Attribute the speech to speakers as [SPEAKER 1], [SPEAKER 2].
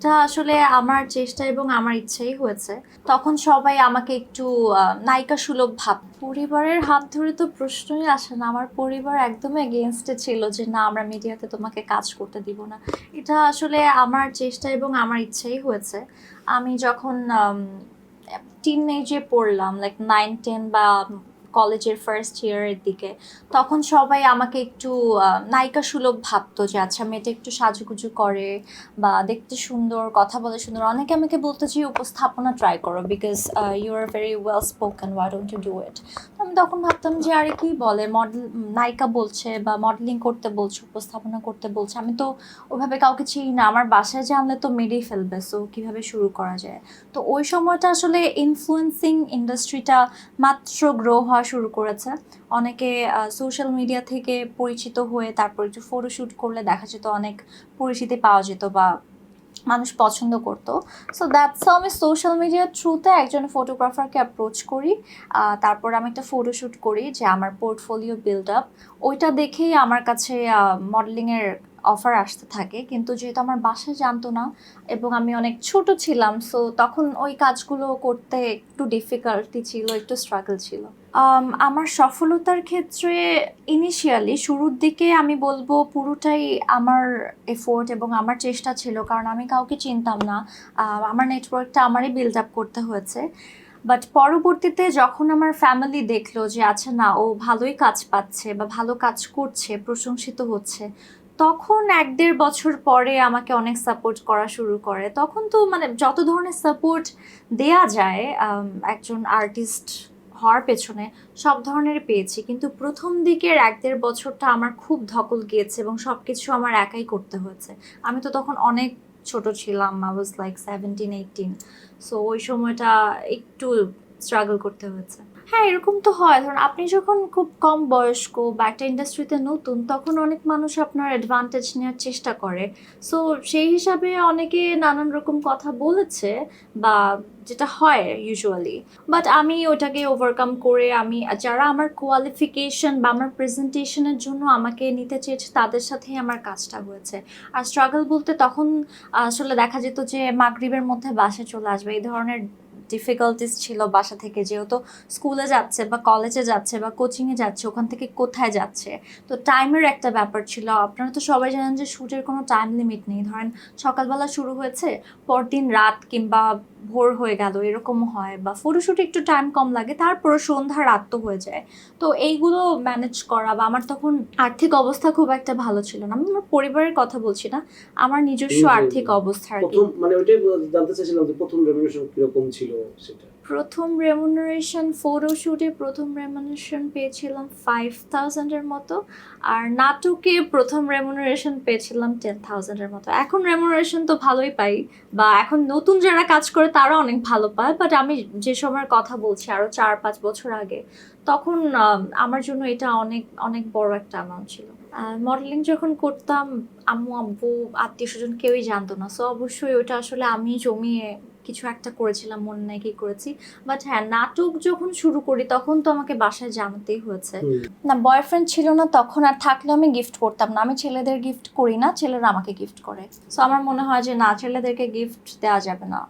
[SPEAKER 1] এটা আসলে আমার চেষ্টা এবং আমার ইচ্ছাই হয়েছে। তখন সবাই আমাকে একটু নায়িকা সুলভ পরিবারের হাত ধরে তো প্রশ্নই আসে না। আমার পরিবার একদমই এগেইনস্টে ছিল যে, "না, আমরা মিডিয়াতে তোমাকে কাজ করতে দিব না।" এটা আসলে আমার চেষ্টা এবং আমার ইচ্ছাই হয়েছে। আমি যখন টিনেজে পড়লাম, লাইক 9-10 বা কলেজের ফার্স্ট ইয়ারের দিকে, তখন সবাই আমাকে একটু নায়িকা সুলভ ভাবতো যে, আচ্ছা মেয়েটা একটু সাজুগুজু করে বা দেখতে সুন্দর, কথা বলে সুন্দর। অনেকে আমাকে বলতো যে উপস্থাপনা ট্রাই করো, because you are very well spoken, why don't you do it. আমি তখন ভাবতাম যে আরে কি বলে, মডেল নায়িকা বলছে বা মডেলিং করতে বলছে, উপস্থাপনা করতে বলছে, আমি তো ওইভাবে কাউকে চিনি না, আমার বাসায় জানলে তো মেরেই ফেলবে, সো কীভাবে শুরু করা যায়। তো ওই সময়টা আসলে ইনফ্লুয়েন্সিং ইন্ডাস্ট্রিটা মাত্র গ্রো হওয়া শুরু করেছে। অনেকে সোশ্যাল মিডিয়া থেকে পরিচিত হয়ে তারপর একটু ফটোশ্যুট করলে দেখা যেত অনেক পরিচিতি পাওয়া যেত বা মানুষ পছন্দ করতো। সো দ্যাটস হাউ আমি সোশ্যাল মিডিয়ার থ্রুতে একজন ফটোগ্রাফারকে অ্যাপ্রোচ করি। তারপর আমি একটা ফটোশ্যুট করি যে আমার পোর্টফোলিও বিল্ড আপ। ওইটা দেখেই আমার কাছে মডেলিংয়ের অফার আসতে থাকে, কিন্তু যেহেতু আমার বাসায় জানতো না এবং আমি অনেক ছোট ছিলাম, সো তখন ওই কাজগুলো করতে একটু ডিফিকাল্টি ছিল, একটু স্ট্রাগল ছিল। আমার সফলতার ক্ষেত্রে ইনিশিয়ালি শুরুর দিকে আমি বলবো পুরোটাই আমার এফোর্ট এবং আমার চেষ্টা ছিল, কারণ আমি কাউকে চিনতাম না। আমার নেটওয়ার্কটা আমারই বিল্ড আপ করতে হয়েছে। বাট পরবর্তীতে যখন আমার ফ্যামিলি দেখলো যে আচ্ছা না, ও ভালোই কাজ পাচ্ছে বা ভালো কাজ করছে, প্রশংসিত হচ্ছে, তখন 1-1.5 বছর পরে আমাকে অনেক সাপোর্ট করা শুরু করে। তখন তো মানে যত ধরনের সাপোর্ট দেয়া যায় একজন আর্টিস্ট হওয়ার পেছনে, সব ধরনের পেয়েছি, কিন্তু প্রথম দিকের 1-1.5 বছরটা আমার খুব ধকল গিয়েছে এবং সব কিছু আমার একাই করতে হয়েছে। আমি তো তখন অনেক ছোট ছিলাম, আই ওয়াজ লাইক 17-18। সো ওই সময়টা একটু স্ট্রাগল করতে হয়েছে। হ্যাঁ, এরকম তো হয়। ধরুন আপনি যখন খুব কম বয়স্ক বা একটা ইন্ডাস্ট্রিতে নতুন, তখন অনেক মানুষ আপনার অ্যাডভান্টেজ নেওয়ার চেষ্টা করে। সো সেই হিসাবে অনেকে নানান রকম কথা বলেছে বা যেটা হয় ইউজুয়ালি। বাট আমি ওটাকে ওভারকাম করে আমি যারা আমার কোয়ালিফিকেশন বা আমার প্রেজেন্টেশনের জন্য আমাকে নিতে চেয়েছে তাদের সাথেই আমার কাজটা হয়েছে। আর স্ট্রাগল বলতে তখন আসলে দেখা যেত যে মাগরিবের মধ্যে বাসায় চলে আসবে, এই ধরনের ডিফিকাল্টিস ছিল। বাসা থেকে যেহেতু স্কুলে যাচ্ছে বা কলেজে যাচ্ছে বা কোচিংয়ে যাচ্ছে, ওখান থেকে কোথায় যাচ্ছে, তো টাইমের একটা ব্যাপার ছিল। আপনারা তো সবাই জানেন যে শ্যুটের কোনো টাইম লিমিট নেই। ধরেন সকালবেলা শুরু হয়েছে, পরদিন রাত কিংবা ভোর হয়ে গেল, এরকম হয়। বা ফটোশ্যুটে একটু টাইম কম লাগে, তারপর সন্ধ্যা রাত তো হয়ে যায়। তো এইগুলো ম্যানেজ করা, বা আমার তখন আর্থিক অবস্থা খুব একটা ভালো ছিল না। আমি আমার পরিবারের কথা বলছি না, আমার নিজস্ব আর্থিক অবস্থা আর কি।
[SPEAKER 2] প্রথম মানে ওইটাই জানতে চাইছিলাম যে প্রথম রেমুনারেশন কিরকম ছিল সেটা।
[SPEAKER 1] প্রথম রেমুনারেশন ফটোশ্যুটে প্রথম রেমুনারেশন পেয়েছিলাম 5000 এর মতো। আর নাটকে প্রথম রেমুনারেশন পেয়েছিলাম 10,000 এর মতো। এখন রেমুনারেশন তো ভালোই পাই, বা এখন নতুন যারা কাজ করে তারা অনেক ভালো পায়। বাট আমি যে সময়ের কথা বলছি, আরো 4-5 বছর আগে, তখন আমার জন্য এটা অনেক অনেক বড় একটা অ্যামাউন্ট ছিল। মডেলিং যখন করতাম, আম্মু আব্বু আত্মীয় স্বজন কেউই জানতো না। সো অবশ্যই ওটা আসলে আমি জমিয়ে কিছু একটা করেছিলাম, মনে নাই কি করেছি। বাট হ্যাঁ, নাটক যখন শুরু করি তখন তো আমাকে বাসায় জানাতেই হয়েছে। না, বয়ফ্রেন্ড ছিল না তখন, আর থাকলে আমি গিফট করতাম না। আমি ছেলেদের গিফট করি না, ছেলেরা আমাকে গিফট করে। সো আমার মনে হয় যে না, ছেলেদেরকে গিফট দেওয়া যাবে না।